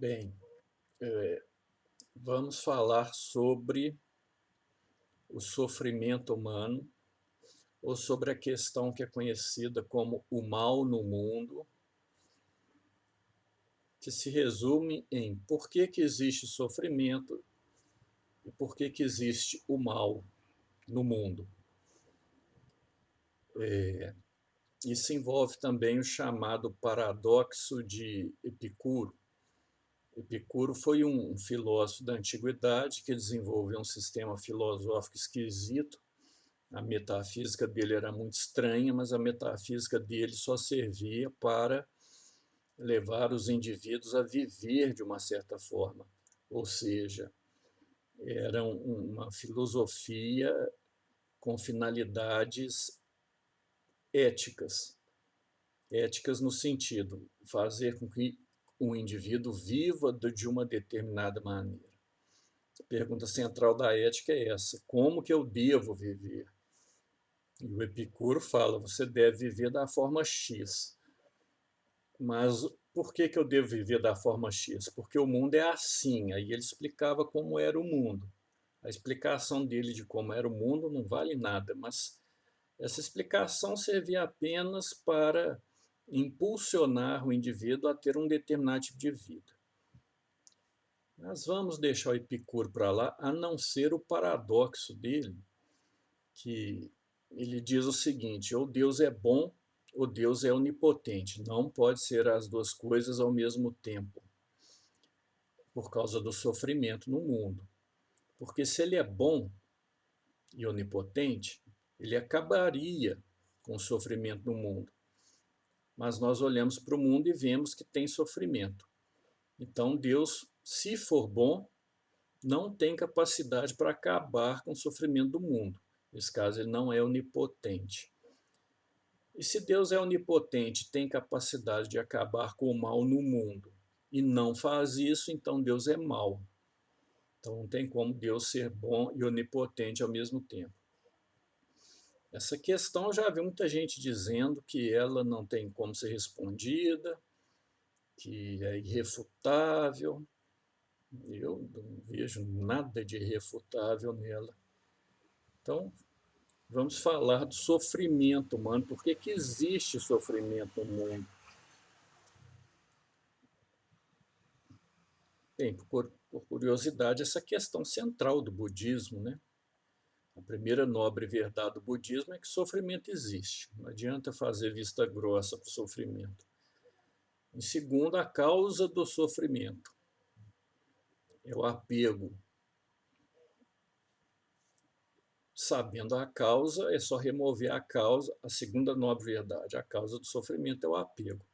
Bem, vamos falar sobre o sofrimento humano, ou sobre a questão que é conhecida como o mal no mundo, que se resume em por que existe sofrimento e por que existe o mal no mundo. Isso envolve também o chamado paradoxo de Epicuro. Epicuro foi um filósofo da antiguidade que desenvolveu um sistema filosófico esquisito. A metafísica dele era muito estranha, mas a metafísica dele só servia para levar os indivíduos a viver de uma certa forma. Ou seja, era uma filosofia com finalidades éticas. Éticas no sentido de fazer com que o indivíduo viva de uma determinada maneira. A pergunta central da ética é essa: como que eu devo viver? E o Epicuro fala, você deve viver da forma X. Mas por que eu devo viver da forma X? Porque o mundo é assim. Aí ele explicava como era o mundo. A explicação dele de como era o mundo não vale nada, mas essa explicação servia apenas para impulsionar o indivíduo a ter um determinado tipo de vida. Mas vamos deixar o Epicuro para lá, a não ser o paradoxo dele, que ele diz o seguinte: ou Deus é bom ou Deus é onipotente. Não pode ser as duas coisas ao mesmo tempo, por causa do sofrimento no mundo. Porque se ele é bom e onipotente, ele acabaria com o sofrimento no mundo. Mas nós olhamos para o mundo e vemos que tem sofrimento. Então Deus, se for bom, não tem capacidade para acabar com o sofrimento do mundo. Nesse caso, ele não é onipotente. E se Deus é onipotente, tem capacidade de acabar com o mal no mundo e não faz isso, então Deus é mau. Então não tem como Deus ser bom e onipotente ao mesmo tempo. Essa questão eu já vi muita gente dizendo que ela não tem como ser respondida, que é irrefutável. Eu não vejo nada de irrefutável nela. Então, vamos falar do sofrimento humano. Por que existe sofrimento no mundo? Bem, por curiosidade, essa questão central do budismo, né? A primeira nobre verdade do budismo é que sofrimento existe. Não adianta fazer vista grossa para o sofrimento. Em segundo, a causa do sofrimento é o apego. Sabendo a causa, é só remover a causa. A segunda nobre verdade, a causa do sofrimento é o apego.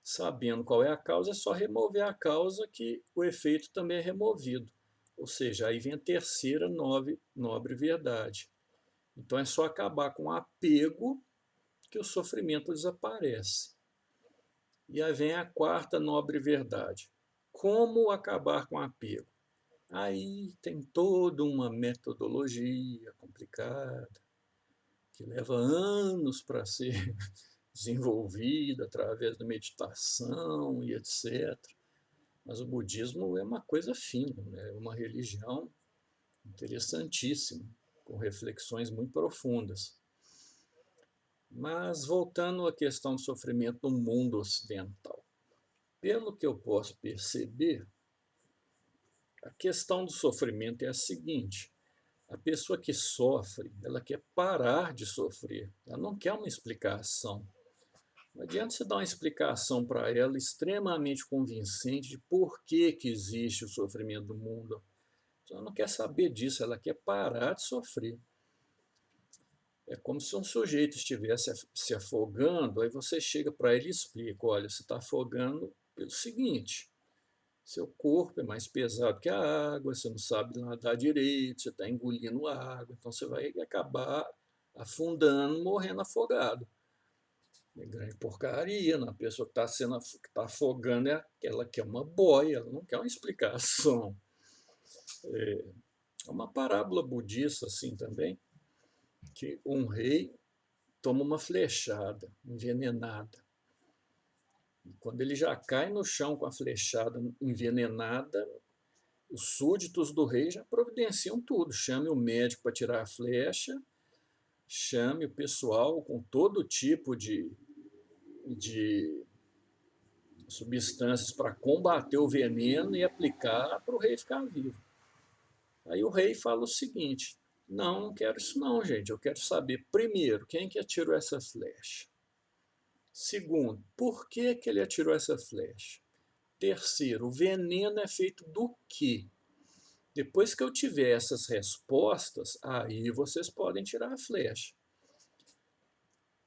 Sabendo qual é a causa, é só remover a causa que o efeito também é removido. Ou seja, aí vem a terceira nobre verdade. Então é só acabar com o apego que o sofrimento desaparece. E aí vem a quarta nobre verdade. Como acabar com o apego? Aí tem toda uma metodologia complicada, que leva anos para ser desenvolvida através da meditação e etc. Mas o budismo é uma coisa fina, né? É uma religião interessantíssima, com reflexões muito profundas. Mas voltando à questão do sofrimento no mundo ocidental, pelo que eu posso perceber, a questão do sofrimento é a seguinte: a pessoa que sofre, ela quer parar de sofrer, ela não quer uma explicação. Não adianta você dar uma explicação para ela extremamente convincente de por que existe o sofrimento do mundo. Ela não quer saber disso, ela quer parar de sofrer. É como se um sujeito estivesse se afogando, aí você chega para ele e explica: olha, você está afogando pelo seguinte, seu corpo é mais pesado que a água, você não sabe nadar direito, você está engolindo água, então você vai acabar afundando, morrendo afogado. É grande porcaria, né? A pessoa que está afogando é aquela que é uma boia, ela não quer uma explicação. É uma parábola budista assim também, que um rei toma uma flechada envenenada. Quando ele já cai no chão com a flechada envenenada, os súditos do rei já providenciam tudo. Chame o médico para tirar a flecha, chame o pessoal com todo tipo de substâncias para combater o veneno e aplicar para o rei ficar vivo. Aí o rei fala o seguinte: não, não quero isso não, gente. Eu quero saber, primeiro, quem que atirou essa flecha? Segundo, por que que ele atirou essa flecha? Terceiro, o veneno é feito do quê? Depois que eu tiver essas respostas, aí vocês podem tirar a flecha.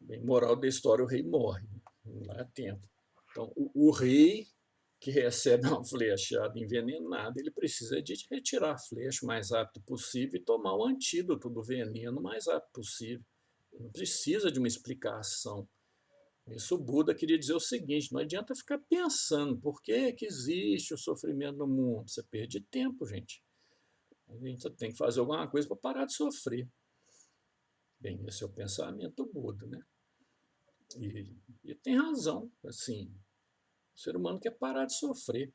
Bem, moral da história, o rei morre. Não dá tempo. Então, o rei que recebe uma flechada envenenada, ele precisa de retirar a flecha o mais rápido possível e tomar o antídoto do veneno o mais rápido possível. Ele não precisa de uma explicação. Isso o Buda queria dizer o seguinte: não adianta ficar pensando por que que existe o sofrimento no mundo. Você perde tempo, gente. A gente tem que fazer alguma coisa para parar de sofrer. Bem, esse é o pensamento do Buda, né? E tem razão, assim, o ser humano quer parar de sofrer.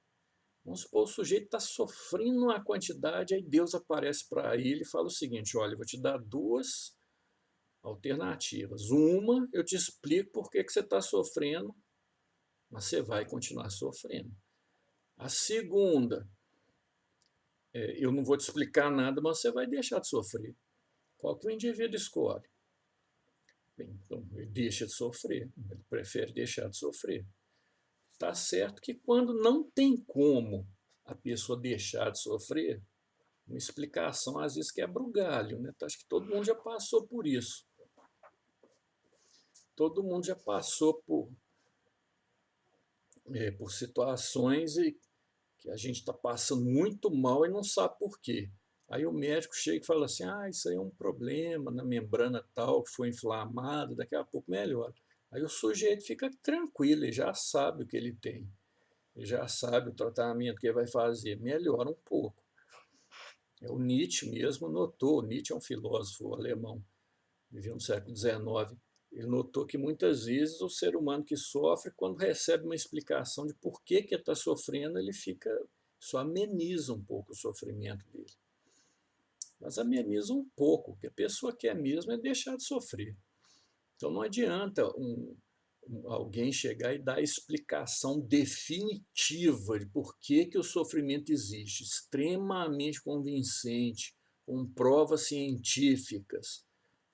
Vamos supor, o sujeito está sofrendo uma quantidade, aí Deus aparece para ele e fala o seguinte: olha, eu vou te dar duas alternativas. Uma, eu te explico por que você está sofrendo, mas você vai continuar sofrendo. A segunda, eu não vou te explicar nada, mas você vai deixar de sofrer. Qual que o indivíduo escolhe? Bem, então, ele deixa de sofrer, ele prefere deixar de sofrer. Está certo que quando não tem como a pessoa deixar de sofrer, uma explicação às vezes quebra o galho, né? Acho que todo mundo já passou por isso. Todo mundo já passou por situações que a gente está passando muito mal e não sabe por quê. Aí o médico chega e fala assim: ah, isso aí é um problema na membrana tal, que foi inflamada, daqui a pouco melhora. Aí o sujeito fica tranquilo, ele já sabe o que ele tem, ele já sabe o tratamento que ele vai fazer, melhora um pouco. O Nietzsche mesmo notou, Nietzsche é um filósofo alemão, viveu no século XIX, ele notou que muitas vezes o ser humano que sofre, quando recebe uma explicação de por que ele está sofrendo, ele fica, só ameniza um pouco o sofrimento dele. Mas ameniza um pouco, o que a pessoa quer mesmo é deixar de sofrer. Então não adianta alguém chegar e dar a explicação definitiva de por que que o sofrimento existe, extremamente convincente, com provas científicas.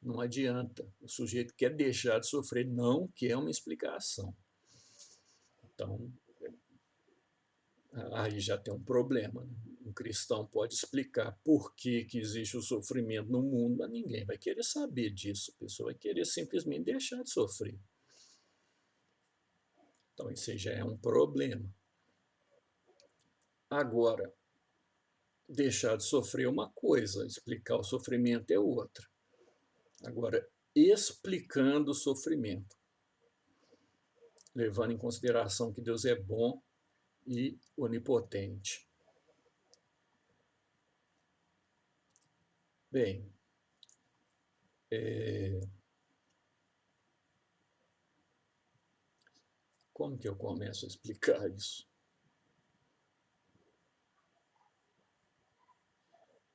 Não adianta. O sujeito quer deixar de sofrer, não quer uma explicação. Então, aí já tem um problema, né? Um cristão pode explicar por que que existe o sofrimento no mundo, mas ninguém vai querer saber disso. A pessoa vai querer simplesmente deixar de sofrer. Então, isso aí já é um problema. Agora, deixar de sofrer é uma coisa, explicar o sofrimento é outra. Agora, explicando o sofrimento, levando em consideração que Deus é bom e onipotente. Bem, como que eu começo a explicar isso?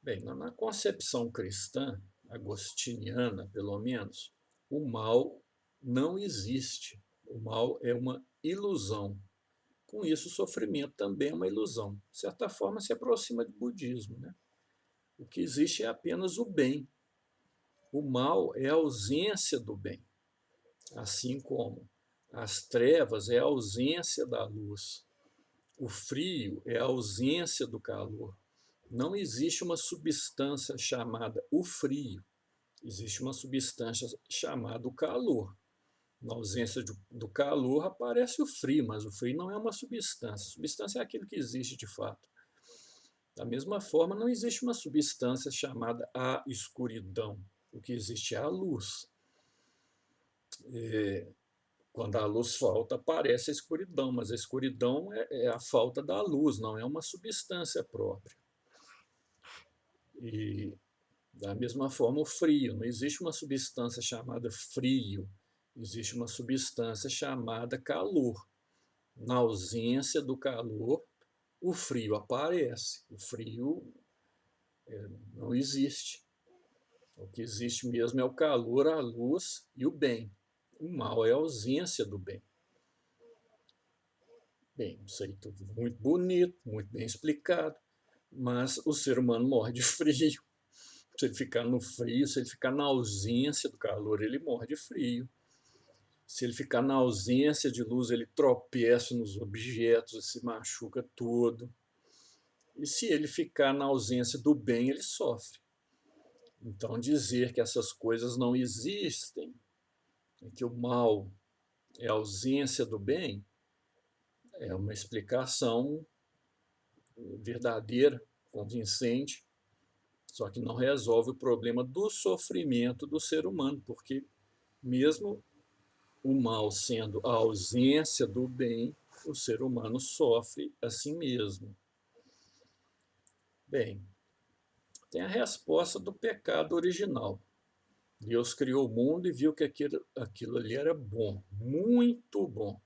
Bem, na concepção cristã, agostiniana pelo menos, o mal não existe. O mal é uma ilusão. Com isso, o sofrimento também é uma ilusão. De certa forma, se aproxima do budismo, né? O que existe é apenas o bem. O mal é a ausência do bem, assim como as trevas é a ausência da luz. O frio é a ausência do calor. Não existe uma substância chamada o frio, existe uma substância chamada o calor. Na ausência do calor aparece o frio, mas o frio não é uma substância. A substância é aquilo que existe de fato. Da mesma forma, não existe uma substância chamada a escuridão. O que existe é a luz. Quando a luz falta, aparece a escuridão, mas a escuridão é a falta da luz, não é uma substância própria. E da mesma forma, o frio. Não existe uma substância chamada frio, existe uma substância chamada calor. Na ausência do calor, o frio aparece. O frio não existe. O que existe mesmo é o calor, a luz e o bem. O mal é a ausência do bem. Bem, isso aí tudo muito bonito, muito bem explicado, mas o ser humano morre de frio. Se ele ficar no frio, se ele ficar na ausência do calor, ele morre de frio. Se ele ficar na ausência de luz, ele tropeça nos objetos e se machuca todo. E se ele ficar na ausência do bem, ele sofre. Então, dizer que essas coisas não existem, que o mal é a ausência do bem, é uma explicação verdadeira, convincente, só que não resolve o problema do sofrimento do ser humano, porque mesmo o mal sendo a ausência do bem, o ser humano sofre a si mesmo. Bem, tem a resposta do pecado original. Deus criou o mundo e viu que aquilo ali era bom, muito bom.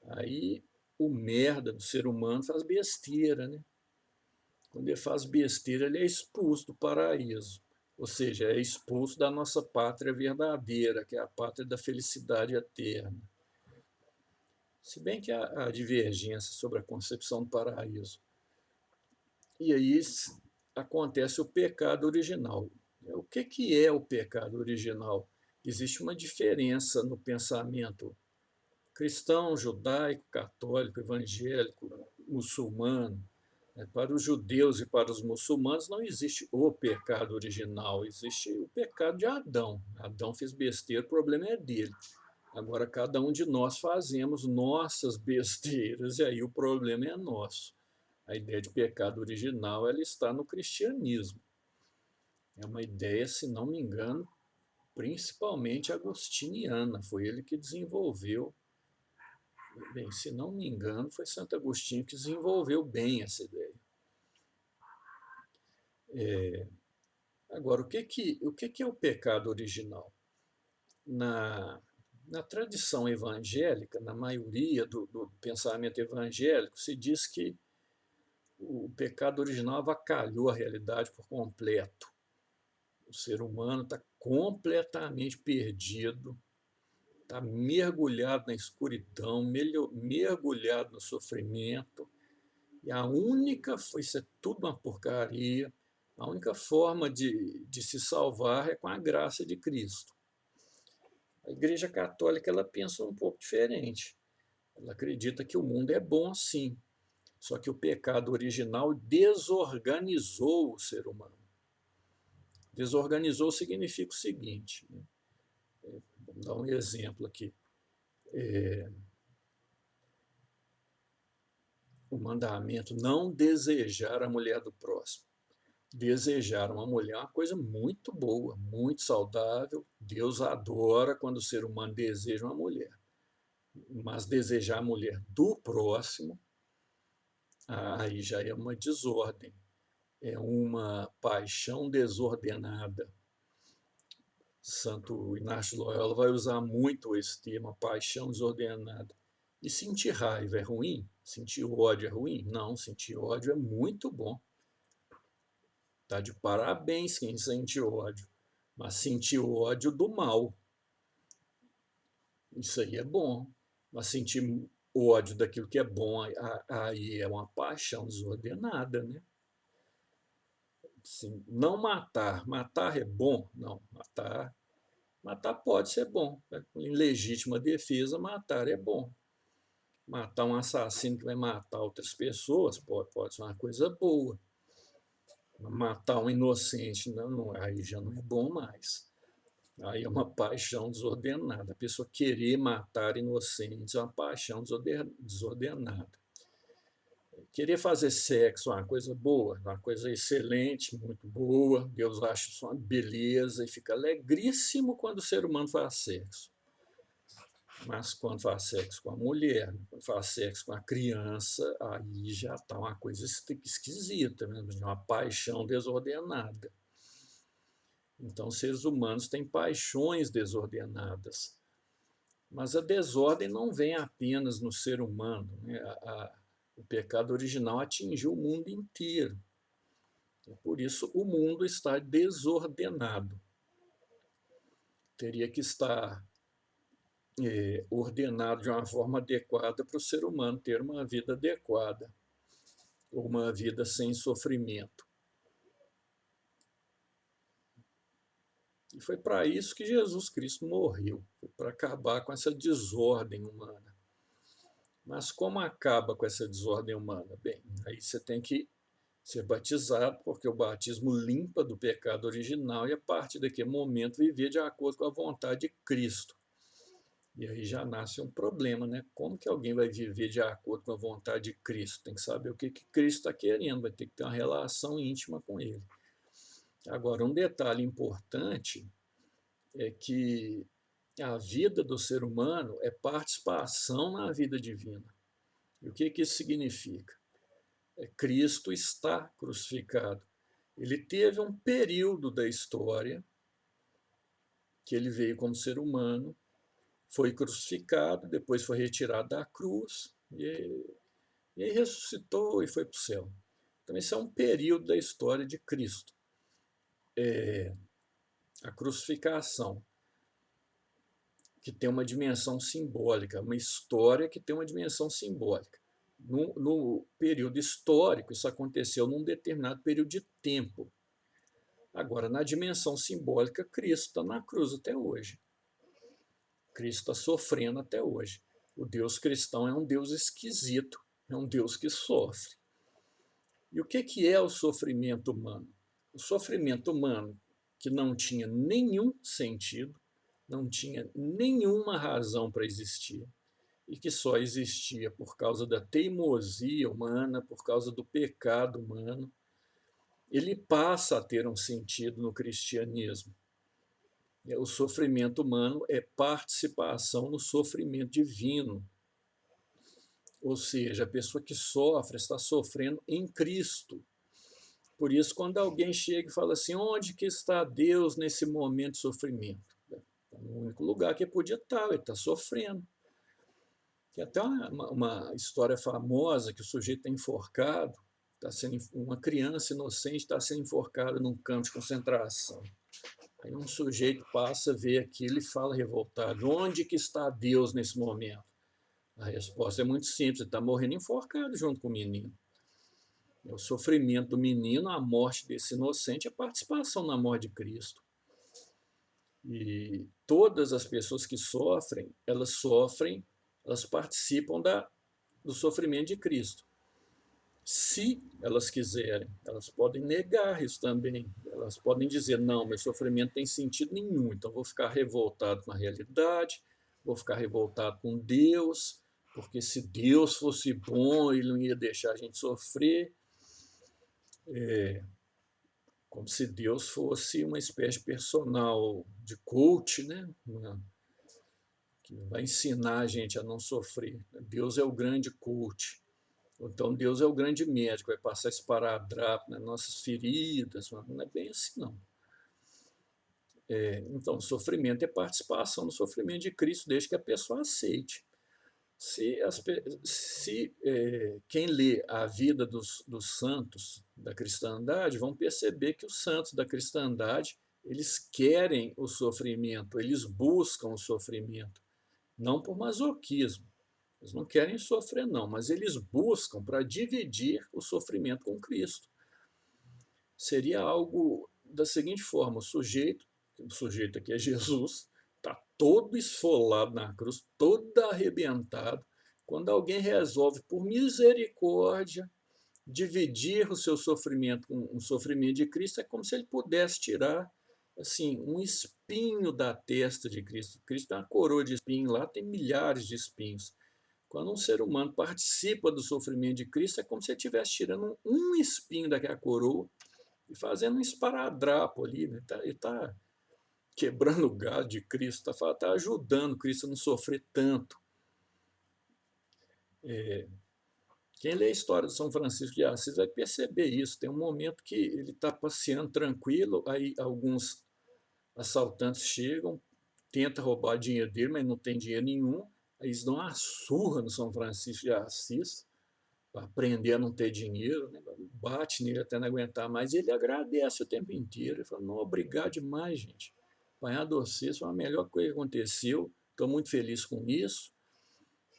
Aí o merda do ser humano faz besteira, né? Quando ele faz besteira, ele é expulso do paraíso. Ou seja, é expulso da nossa pátria verdadeira, que é a pátria da felicidade eterna. Se bem que há divergência sobre a concepção do paraíso. E aí acontece o pecado original. O que é o pecado original? Existe uma diferença no pensamento cristão, judaico, católico, evangélico, muçulmano. Para os judeus e para os muçulmanos não existe o pecado original, existe o pecado de Adão. Adão fez besteira, o problema é dele. Agora, cada um de nós fazemos nossas besteiras e aí o problema é nosso. A ideia de pecado original ela está no cristianismo. É uma ideia, se não me engano, principalmente agostiniana. Foi ele que desenvolveu. Bem, se não me engano, foi Santo Agostinho que desenvolveu bem essa ideia. Agora, o que é o pecado original? Na tradição evangélica, na maioria do pensamento evangélico, se diz que o pecado original avacalhou a realidade por completo. O ser humano está completamente perdido, está mergulhado na escuridão, mergulhado no sofrimento, e isso é tudo uma porcaria. A única forma de se salvar é com a graça de Cristo. A Igreja Católica ela pensa um pouco diferente. Ela acredita que o mundo é bom sim, só que o pecado original desorganizou o ser humano. Desorganizou significa o seguinte, né? Vamos dar um exemplo aqui. O mandamento não desejar a mulher do próximo. Desejar uma mulher é uma coisa muito boa, muito saudável. Deus adora quando o ser humano deseja uma mulher. Mas desejar a mulher do próximo, aí já é uma desordem. É uma paixão desordenada. Santo Inácio de Loyola vai usar muito esse termo, paixão desordenada. E sentir raiva é ruim? Sentir ódio é ruim? Não, sentir ódio é muito bom. Está de parabéns quem sente ódio. Mas sentir ódio do mal, isso aí é bom. Mas sentir ódio daquilo que é bom, aí é uma paixão desordenada, né? Assim, não matar. Matar é bom? Não, matar pode ser bom. Em legítima defesa, matar é bom. Matar um assassino que vai matar outras pessoas pode ser uma coisa boa. Matar um inocente, aí já não é bom mais. Aí é uma paixão desordenada. A pessoa querer matar inocentes é uma paixão desordenada. Querer fazer sexo é uma coisa boa, uma coisa excelente, muito boa. Deus acha isso uma beleza e fica alegríssimo quando o ser humano faz sexo. Mas quando faz sexo com a mulher, quando faz sexo com a criança, aí já está uma coisa esquisita, mesmo, uma paixão desordenada. Então, os seres humanos têm paixões desordenadas. Mas a desordem não vem apenas no ser humano, né? O pecado original atingiu o mundo inteiro. E por isso o mundo está desordenado. Teria que estar ordenado de uma forma adequada para o ser humano ter uma vida adequada, ou uma vida sem sofrimento. E foi para isso que Jesus Cristo morreu, para acabar com essa desordem humana. Mas como acaba com essa desordem humana? Bem, aí você tem que ser batizado, porque o batismo limpa do pecado original e a partir daquele momento viver de acordo com a vontade de Cristo. E aí já nasce um problema, né? Como que alguém vai viver de acordo com a vontade de Cristo? Tem que saber o que Cristo está querendo, vai ter que ter uma relação íntima com ele. Agora, um detalhe importante é que a vida do ser humano é participação na vida divina. E o que isso significa? Cristo está crucificado. Ele teve um período da história que ele veio como ser humano, foi crucificado, depois foi retirado da cruz e aí ressuscitou e foi para o céu. Então esse é um período da história de Cristo. A crucificação, que tem uma dimensão simbólica, uma história que tem uma dimensão simbólica. No período histórico, isso aconteceu num determinado período de tempo. Agora, na dimensão simbólica, Cristo está na cruz até hoje. Cristo está sofrendo até hoje. O Deus cristão é um Deus esquisito, é um Deus que sofre. E o que é o sofrimento humano? O sofrimento humano que não tinha nenhum sentido, não tinha nenhuma razão para existir, e que só existia por causa da teimosia humana, por causa do pecado humano, ele passa a ter um sentido no cristianismo. O sofrimento humano é participação no sofrimento divino. Ou seja, a pessoa que sofre está sofrendo em Cristo. Por isso, quando alguém chega e fala assim, onde que está Deus nesse momento de sofrimento? É o único lugar que ele podia estar, ele está sofrendo. Tem até uma história famosa que o sujeito está enforcado, uma criança inocente está sendo enforcada num campo de concentração. Aí um sujeito passa, vê aquilo e fala revoltado, onde que está Deus nesse momento? A resposta é muito simples, ele está morrendo enforcado junto com o menino. O sofrimento do menino, a morte desse inocente, é participação na morte de Cristo. E todas as pessoas que sofrem, elas participam do sofrimento de Cristo. Se elas quiserem, elas podem negar isso também. Elas podem dizer, não, meu sofrimento não tem sentido nenhum, então vou ficar revoltado com a realidade, vou ficar revoltado com Deus, porque se Deus fosse bom, ele não ia deixar a gente sofrer. Como se Deus fosse uma espécie de personal de coach, né? Que vai ensinar a gente a não sofrer. Deus é o grande coach. Então Deus é o grande médico, vai passar esparadrapo nas nossas feridas, mas não é bem assim não. Então, o sofrimento é participação no sofrimento de Cristo, desde que a pessoa aceite. Se quem lê a vida dos santos da cristandade vão perceber que os santos da cristandade eles querem o sofrimento, eles buscam o sofrimento, não por masoquismo. Eles não querem sofrer, não, mas eles buscam para dividir o sofrimento com Cristo. Seria algo da seguinte forma: o sujeito aqui é Jesus, está todo esfolado na cruz, todo arrebentado. Quando alguém resolve, por misericórdia, dividir o seu sofrimento com o sofrimento de Cristo, é como se ele pudesse tirar assim um espinho da testa de Cristo. Cristo tem uma coroa de espinho, lá tem milhares de espinhos. Quando um ser humano participa do sofrimento de Cristo, é como se ele estivesse tirando um espinho daquela coroa e fazendo um esparadrapo ali. Né? Ele está quebrando o galho de Cristo, está ajudando Cristo a não sofrer tanto. Quem lê a história de São Francisco de Assis vai perceber isso. Tem um momento que ele está passeando tranquilo, aí alguns assaltantes chegam, tenta roubar dinheiro dele, mas não tem dinheiro nenhum. Aí eles dão uma surra no São Francisco de Assis, para aprender a não ter dinheiro, né? Bate nele até não aguentar mais, e ele agradece o tempo inteiro. Ele fala, não, obrigado demais, gente. Apanhar de vocês foi a melhor coisa que aconteceu, estou muito feliz com isso.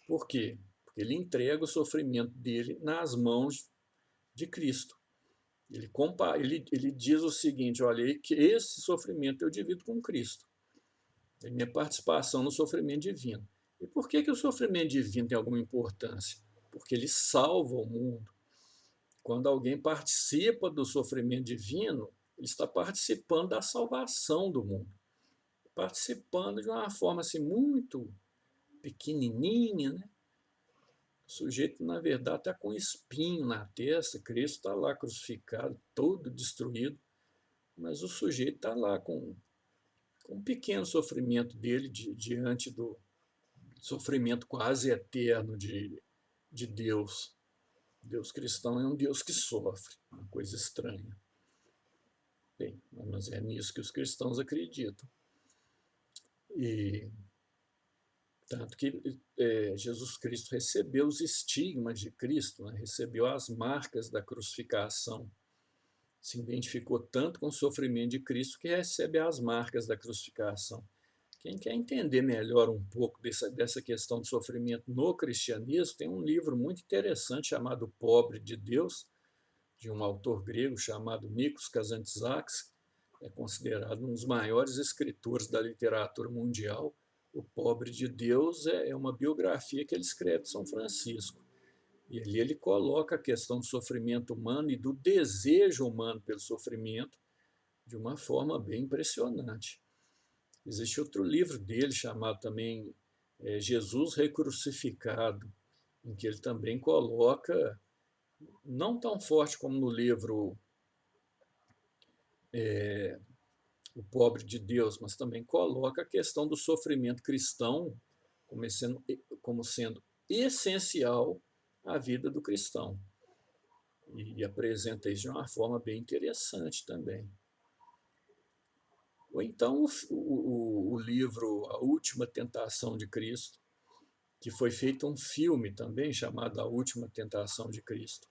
Por quê? Porque ele entrega o sofrimento dele nas mãos de Cristo. Ele diz o seguinte, olha, que esse sofrimento eu divido com Cristo. É minha participação no sofrimento divino. E por que o sofrimento divino tem alguma importância? Porque ele salva o mundo. Quando alguém participa do sofrimento divino, ele está participando da salvação do mundo. Participando de uma forma assim, muito pequenininha, né? O sujeito, na verdade, está com espinho na testa, Cristo está lá crucificado, todo destruído, mas o sujeito está lá com um pequeno sofrimento dele diante do sofrimento quase eterno de Deus. Deus cristão é um Deus que sofre, uma coisa estranha. Bem, mas é nisso que os cristãos acreditam. E tanto que Jesus Cristo recebeu os estigmas de Cristo, né? Recebeu as marcas da crucificação. Se identificou tanto com o sofrimento de Cristo que recebe as marcas da crucificação. Quem quer entender melhor um pouco dessa questão do sofrimento no cristianismo, tem um livro muito interessante chamado O Pobre de Deus, de um autor grego chamado Nikos Kazantzakis, é considerado um dos maiores escritores da literatura mundial. O Pobre de Deus é uma biografia que ele escreve de São Francisco. E ali ele coloca a questão do sofrimento humano e do desejo humano pelo sofrimento de uma forma bem impressionante. Existe outro livro dele chamado também Jesus Recrucificado, em que ele também coloca, não tão forte como no livro O Pobre de Deus, mas também coloca a questão do sofrimento cristão como sendo essencial à vida do cristão. E apresenta isso de uma forma bem interessante também. Ou então o livro A Última Tentação de Cristo, que foi feito um filme também chamado A Última Tentação de Cristo,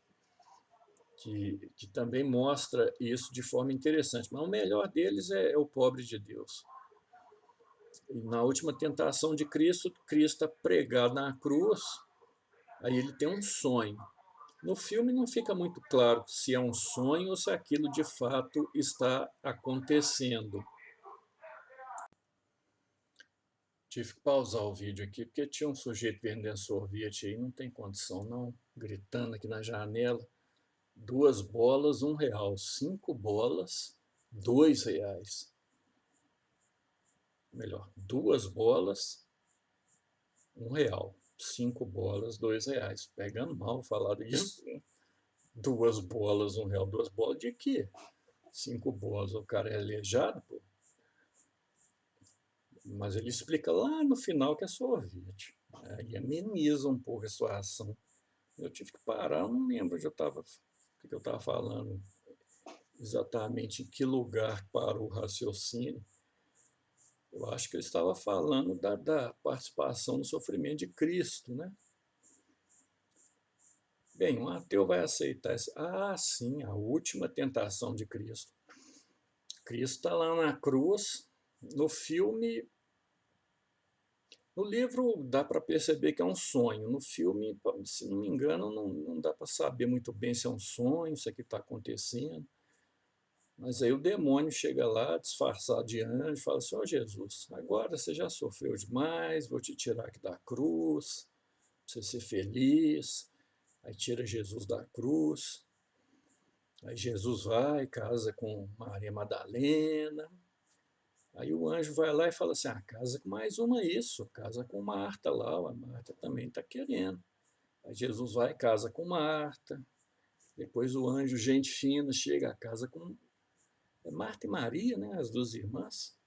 que também mostra isso de forma interessante. Mas o melhor deles é O Pobre de Deus. E na Última Tentação de Cristo, Cristo está pregado na cruz, aí ele tem um sonho. No filme não fica muito claro se é um sonho ou se aquilo de fato está acontecendo. Tive que pausar o vídeo aqui, porque tinha um sujeito vendendo sorvete aí, não tem condição não, gritando aqui na janela. 2 bolas, R$1. 5 bolas, R$2. Melhor, 2 bolas, R$1. 5 bolas, R$2. Pegando mal falado isso. 2 bolas, R$1. 2 bolas de quê? 5 bolas, o cara é aleijado, pô. Mas ele explica lá no final que é sorvete. Aí ameniza um pouco a situação. Eu tive que parar, eu não lembro onde o que eu estava falando, exatamente em que lugar parou o raciocínio. Eu acho que eu estava falando da participação no sofrimento de Cristo, né? Bem, um ateu vai aceitar esse. Ah, sim, a última tentação de Cristo. Cristo está lá na cruz, no filme. No livro dá para perceber que é um sonho. No filme, se não me engano, não dá para saber muito bem se é um sonho, se é que está acontecendo. Mas aí o demônio chega lá, disfarçado de anjo, e fala assim, Jesus, agora você já sofreu demais, vou te tirar aqui da cruz, para você ser feliz. Aí tira Jesus da cruz. Aí Jesus vai, casa com Maria Madalena. Aí o anjo vai lá e fala assim, casa com mais uma isso, casa com Marta lá, a Marta também está querendo. Aí Jesus vai, casa com Marta. Depois o anjo, gente fina, chega a casa com Marta e Maria, né, as 2 irmãs.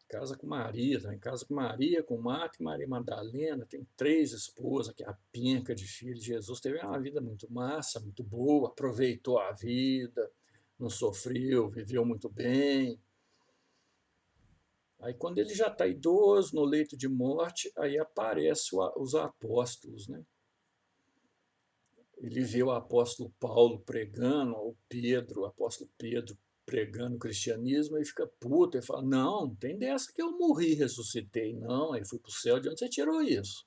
Casa com Maria, também casa com Maria, com Marta e Maria Madalena, tem 3 esposas, que é a penca de filhos. Jesus teve uma vida muito massa, muito boa, aproveitou a vida, não sofreu, viveu muito bem. Aí quando ele já está idoso, no leito de morte, aí aparecem os apóstolos, né? Ele vê o apóstolo Paulo pregando, o apóstolo Pedro pregando o cristianismo, e fica puto, e fala, não tem dessa que eu morri e ressuscitei, não, aí fui para o céu, de onde você tirou isso?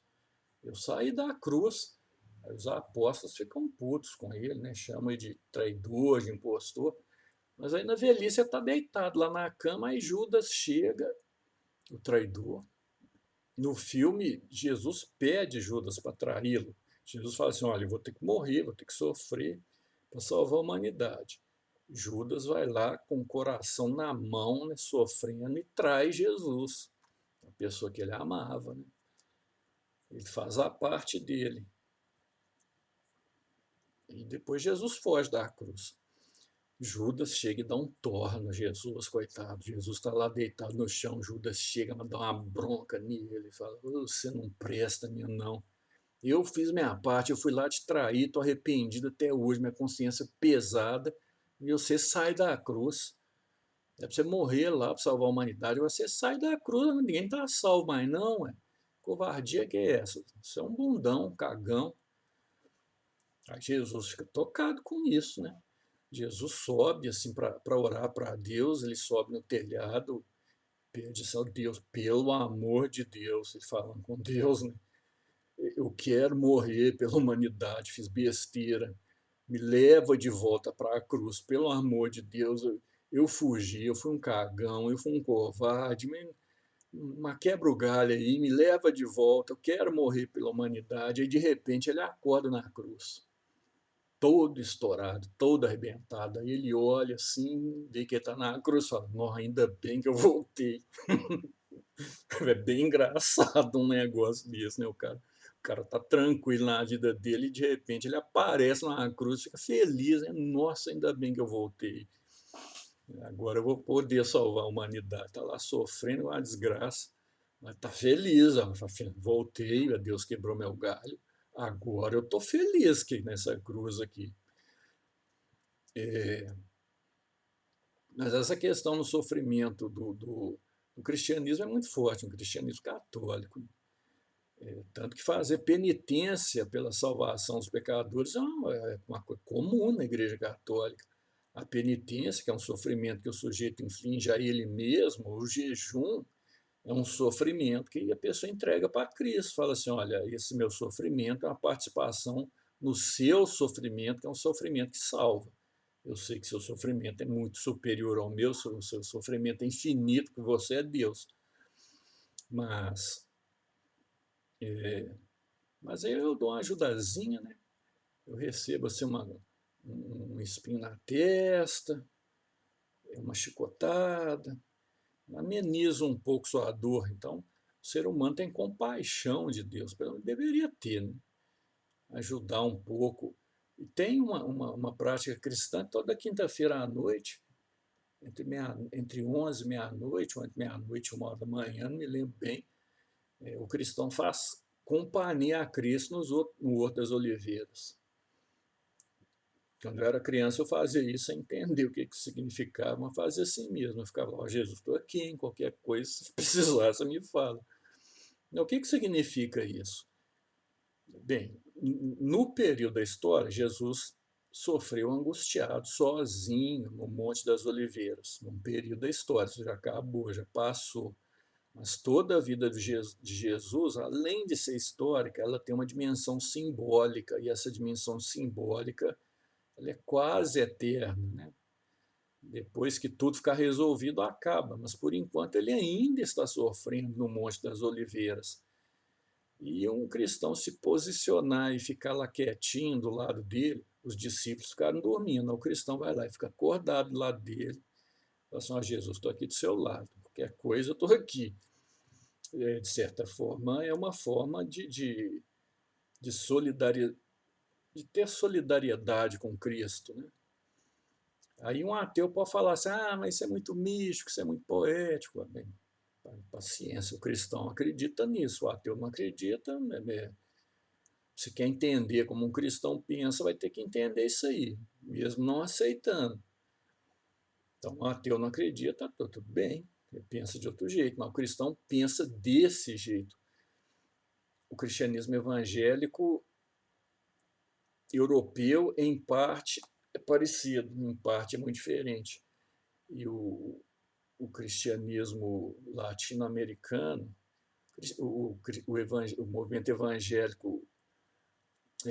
Eu saí da cruz. Aí os apóstolos ficam putos com ele, né? Chamam ele de traidor, de impostor. Mas aí na velhice ele está deitado lá na cama, aí Judas chega, o traidor. No filme, Jesus pede Judas para traí-lo. Jesus fala assim, olha, eu vou ter que morrer, vou ter que sofrer para salvar a humanidade. Judas vai lá com o coração na mão, né, sofrendo, e traz Jesus, a pessoa que ele amava. Né? Ele faz a parte dele. E depois Jesus foge da cruz. Judas chega e dá um torno a Jesus, coitado. Jesus está lá deitado no chão. Judas chega a dar uma bronca nele e fala: você não presta, minha não. Eu fiz minha parte, eu fui lá te trair, estou arrependido até hoje, minha consciência pesada. E você sai da cruz. É para você morrer lá para salvar a humanidade. Você sai da cruz, ninguém está salvo mais, não. É. Covardia que é essa? Você é um bundão, um cagão. Aí Jesus fica tocado com isso, né? Jesus sobe assim para orar para Deus, ele sobe no telhado, pede ao Deus, pelo amor de Deus, ele falando com Deus, né? Eu quero morrer pela humanidade, fiz besteira, me leva de volta para a cruz, pelo amor de Deus, eu fugi, eu fui um cagão, eu fui um covarde, mas quebra o galho aí, me leva de volta, eu quero morrer pela humanidade. Aí de repente ele acorda na cruz todo estourado, todo arrebentado. Aí ele olha assim, vê que ele está na cruz e fala, ainda bem que eu voltei. É bem engraçado um negócio desse, né? O cara tá tranquilo na vida dele e de repente ele aparece na cruz, fica feliz, né? Nossa, ainda bem que eu voltei. Agora eu vou poder salvar a humanidade. Tá lá sofrendo uma desgraça, mas tá feliz. Ó. Voltei, Deus quebrou meu galho. Agora eu tô feliz que nessa cruz aqui. Mas essa questão do sofrimento do cristianismo é muito forte, no cristianismo católico. Tanto que fazer penitência pela salvação dos pecadores é uma coisa comum na Igreja Católica. A penitência, que é um sofrimento que o sujeito inflige a ele mesmo, o jejum, é um sofrimento que a pessoa entrega para Cristo. Fala assim, olha, esse meu sofrimento é uma participação no seu sofrimento, que é um sofrimento que salva. Eu sei que seu sofrimento é muito superior ao meu, o seu sofrimento é infinito, que você é Deus. Mas, mas aí eu dou uma ajudazinha, né? Eu recebo assim um espinho na testa, uma chicotada, amenizo um pouco sua dor. Então, o ser humano tem compaixão de Deus, pelo menos deveria ter, né? Ajudar um pouco. E tem uma prática cristã toda quinta-feira à noite, entre 11 e meia-noite, ou entre meia-noite e 1 hora da manhã, não me lembro bem, o cristão faz companhia a Cristo no Horto das Oliveiras. Quando eu era criança, eu fazia isso sem entender o que significava, mas fazia assim mesmo. Eu ficava lá, Jesus, estou aqui, em qualquer coisa, se precisar, você me fala. Então, o que significa isso? Bem, no período da história, Jesus sofreu angustiado, sozinho, no Monte das Oliveiras. Num período da história, isso já acabou, já passou. Mas toda a vida de Jesus, além de ser histórica, ela tem uma dimensão simbólica, e essa dimensão simbólica ela é quase eterna. Né? Depois que tudo ficar resolvido, acaba, mas por enquanto ele ainda está sofrendo no Monte das Oliveiras. E um cristão se posicionar e ficar lá quietinho do lado dele, os discípulos ficaram dormindo, o cristão vai lá e fica acordado do lado dele, fala assim, oh, Jesus, estou aqui do seu lado, qualquer coisa eu estou aqui. De certa forma, é uma forma de solidariedade, de ter solidariedade com Cristo. Né? Aí um ateu pode falar assim, mas isso é muito místico, isso é muito poético. Bem, paciência, o cristão acredita nisso, o ateu não acredita. Se quer entender como um cristão pensa, vai ter que entender isso aí, mesmo não aceitando. Então, o ateu não acredita, tudo bem. Ele pensa de outro jeito, mas o cristão pensa desse jeito. O cristianismo evangélico europeu, em parte, é parecido, em parte é muito diferente. E o cristianismo latino-americano, o movimento evangélico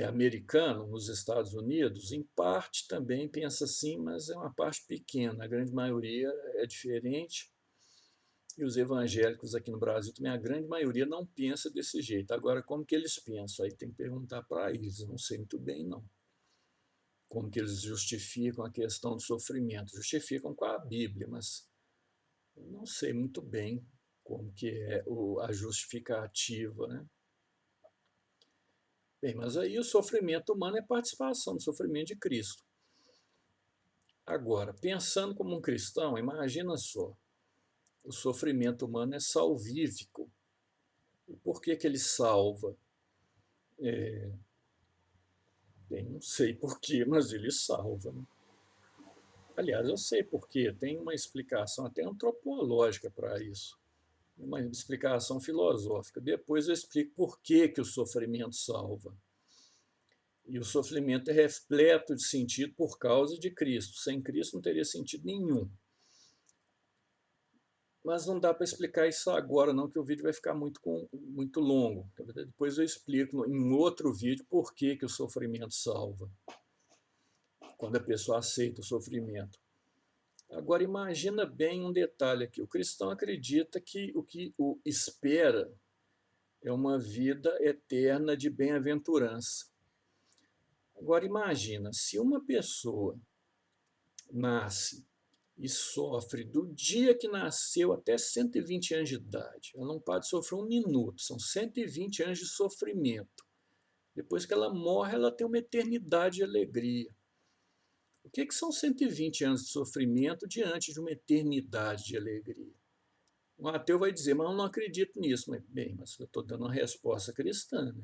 americano nos Estados Unidos, em parte também pensa assim, mas é uma parte pequena, a grande maioria é diferente. E os evangélicos aqui no Brasil também, a grande maioria não pensa desse jeito. Agora, como que eles pensam? Aí tem que perguntar para eles, eu não sei muito bem, não. Como que eles justificam a questão do sofrimento? Justificam com a Bíblia, mas eu não sei muito bem como que é a justificativa, né? Bem, mas aí o sofrimento humano é participação do sofrimento de Cristo. Agora, pensando como um cristão, imagina só, o sofrimento humano é salvífico. E por que que ele salva? Bem, não sei por quê, mas ele salva, né? Aliás, eu sei por quê, tem uma explicação até antropológica para isso, uma explicação filosófica. Depois eu explico por que que o sofrimento salva. E o sofrimento é repleto de sentido por causa de Cristo. Sem Cristo não teria sentido nenhum. Mas não dá para explicar isso agora, não, que o vídeo vai ficar muito longo. Depois eu explico em outro vídeo por que que o sofrimento salva, quando a pessoa aceita o sofrimento. Agora, imagina bem um detalhe aqui. O cristão acredita que o espera é uma vida eterna de bem-aventurança. Agora, imagina, se uma pessoa nasce e sofre do dia que nasceu até 120 anos de idade. Ela não pode sofrer um minuto, são 120 anos de sofrimento. Depois que ela morre, ela tem uma eternidade de alegria. O que são 120 anos de sofrimento diante de uma eternidade de alegria? Um ateu vai dizer, mas eu não acredito nisso. Mas, bem, mas eu estou dando uma resposta cristã. Né?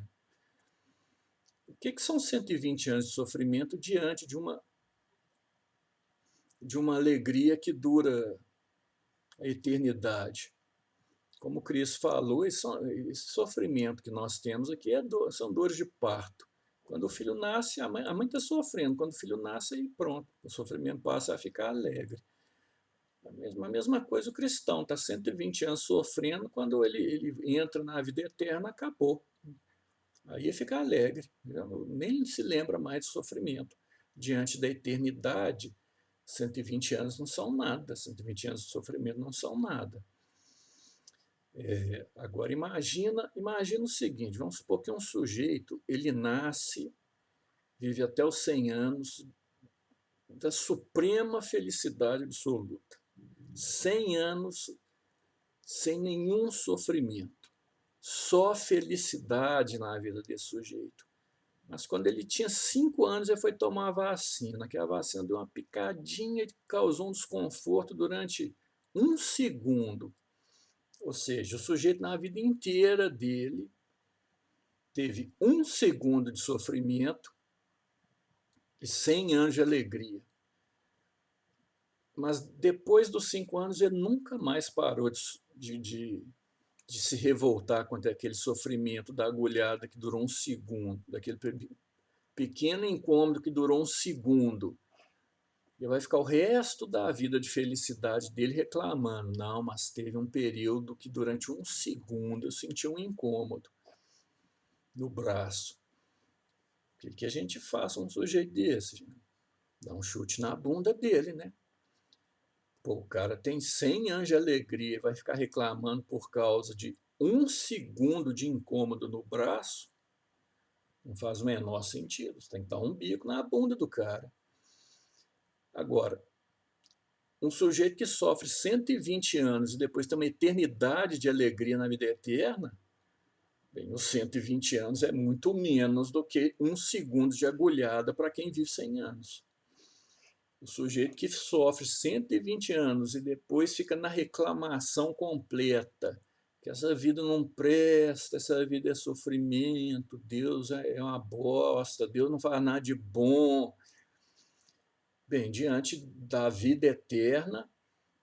O que são 120 anos de sofrimento diante de uma alegria que dura a eternidade? Como Cristo falou, esse sofrimento que nós temos aqui são dores de parto. Quando o filho nasce, a mãe está sofrendo. Quando o filho nasce, aí pronto, o sofrimento passa a ficar alegre. A mesma coisa o cristão, está 120 anos sofrendo, quando ele entra na vida eterna, acabou. Aí ele fica alegre, nem se lembra mais de sofrimento. Diante da eternidade, 120 anos não são nada, 120 anos de sofrimento não são nada. Agora, imagina o seguinte, vamos supor que um sujeito, ele nasce, vive até os 100 anos, da suprema felicidade absoluta. 100 anos sem nenhum sofrimento, só felicidade na vida desse sujeito. Mas quando ele tinha 5 anos, ele foi tomar a vacina, que a vacina deu uma picadinha e causou um desconforto durante 1 segundo. Ou seja, o sujeito na vida inteira dele teve 1 segundo de sofrimento e 100 anos de alegria. Mas depois dos 5 anos ele nunca mais parou de se revoltar contra aquele sofrimento da agulhada que durou 1 segundo, daquele pequeno incômodo que durou 1 segundo. Ele vai ficar o resto da vida de felicidade dele reclamando. Não, mas teve um período que durante 1 segundo eu senti um incômodo no braço. O que a gente faz um sujeito desse? Dá um chute na bunda dele, né? Pô, o cara tem 100 anos de alegria, vai ficar reclamando por causa de 1 segundo de incômodo no braço? Não faz o menor sentido. Você tem que dar um bico na bunda do cara. Agora, um sujeito que sofre 120 anos e depois tem uma eternidade de alegria na vida eterna, bem, os 120 anos é muito menos do que 1 segundo de agulhada para quem vive 100 anos. O sujeito que sofre 120 anos e depois fica na reclamação completa, que essa vida não presta, essa vida é sofrimento, Deus é uma bosta, Deus não faz nada de bom. Bem, diante da vida eterna,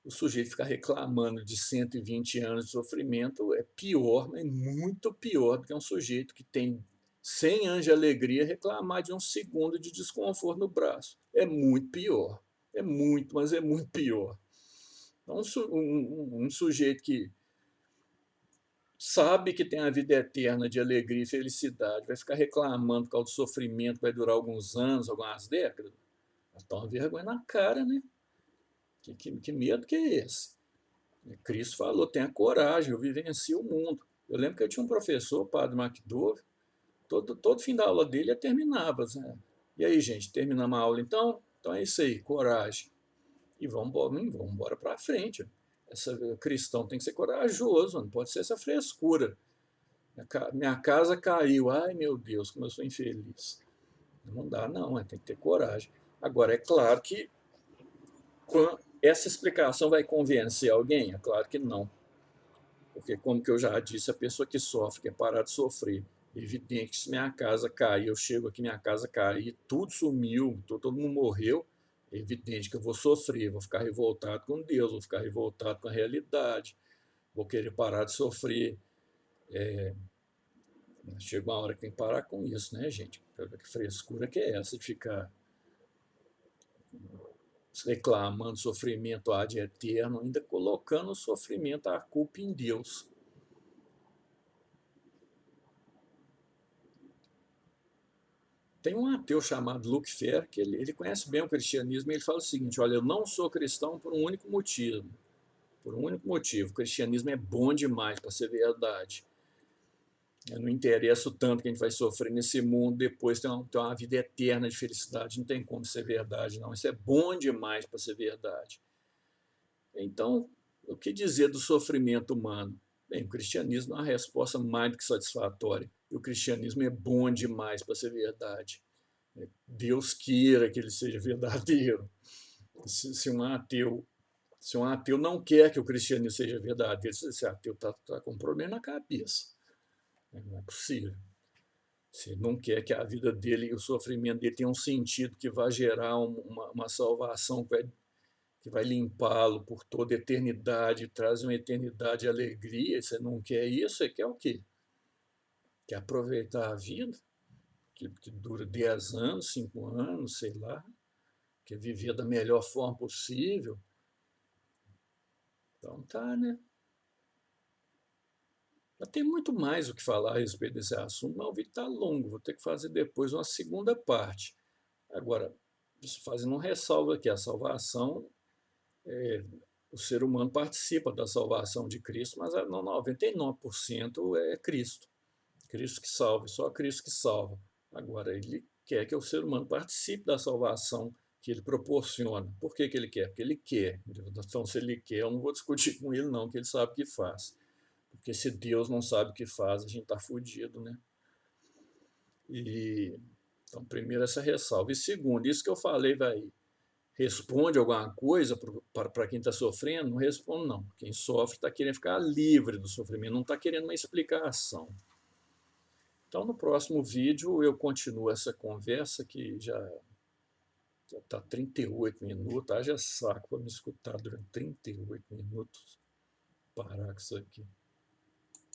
O sujeito ficar reclamando de 120 anos de sofrimento é pior, mas muito pior do que um sujeito que tem 100 anos de alegria reclamar de um segundo de desconforto no braço. É muito pior. É muito, mas é muito pior. Então, um sujeito que sabe que tem a vida eterna de alegria e felicidade, vai ficar reclamando por causa do sofrimento que vai durar alguns anos, algumas décadas, toma vergonha na cara, né? Que medo que é esse? Cristo falou, tenha coragem, eu vivencio o mundo. Eu lembro que eu tinha um professor, o padre McDowell, todo fim da aula dele terminava, né? E aí, gente, terminamos a aula então? Então é isso aí, coragem. E vamos embora para frente. Cristão tem que ser corajoso, não pode ser essa frescura. Minha casa caiu, ai meu Deus, como eu sou infeliz. Não dá não, tem que ter coragem. Agora, é claro que essa explicação vai convencer alguém? É claro que não. Porque, como que eu já disse, a pessoa que sofre, quer parar de sofrer. É evidente que se minha casa cair, eu chego aqui, minha casa cair, tudo sumiu, todo mundo morreu, é evidente que eu vou sofrer, vou ficar revoltado com Deus, vou ficar revoltado com a realidade, vou querer parar de sofrer. Chega uma hora que tem que parar com isso, né, gente? Que frescura que é essa de ficar reclamando sofrimento ad eterno, ainda colocando o sofrimento, a culpa em Deus. Tem um ateu chamado Luke Ferry, que ele conhece bem o cristianismo, e ele fala o seguinte, olha, eu não sou cristão por um único motivo. Por um único motivo, o cristianismo é bom demais para ser verdade. Eu não interessa o tanto que a gente vai sofrer nesse mundo, depois ter uma vida eterna de felicidade, não tem como ser verdade, não. Isso é bom demais para ser verdade. Então, o que dizer do sofrimento humano? Bem, o cristianismo é uma resposta mais do que satisfatória. E o cristianismo é bom demais para ser verdade. Deus queira que ele seja verdadeiro. Se um ateu não quer que o cristianismo seja verdadeiro, esse ateu está com um problema na cabeça. Não é possível. Se ele não quer que a vida dele e o sofrimento dele tenham um sentido que vai gerar uma salvação que vai limpá-lo por toda a eternidade, traz uma eternidade de alegria, você não quer isso, você quer o quê? Quer aproveitar a vida, que dura 10 anos, 5 anos, sei lá, quer viver da melhor forma possível. Então tá, né? Já tem muito mais o que falar a respeito desse assunto, mas o vídeo está longo, vou ter que fazer depois uma segunda parte. Agora, fazendo um ressalvo aqui, a salvação, o ser humano participa da salvação de Cristo, mas 99% é Cristo. Cristo que salva, só Cristo que salva. Agora, ele quer que o ser humano participe da salvação que ele proporciona. Por que ele quer? Porque ele quer. Então, se ele quer, eu não vou discutir com ele, não, que ele sabe o que faz. Porque se Deus não sabe o que faz, a gente está fudido, né? Então, primeiro, essa ressalva. E segundo, isso que eu falei, responde alguma coisa para quem está sofrendo? Não responde, não. Quem sofre está querendo ficar livre do sofrimento, não está querendo uma explicação. Então, no próximo vídeo, eu continuo essa conversa que já está 38 minutos. Haja saco para me escutar durante 38 minutos. Parar com isso aqui.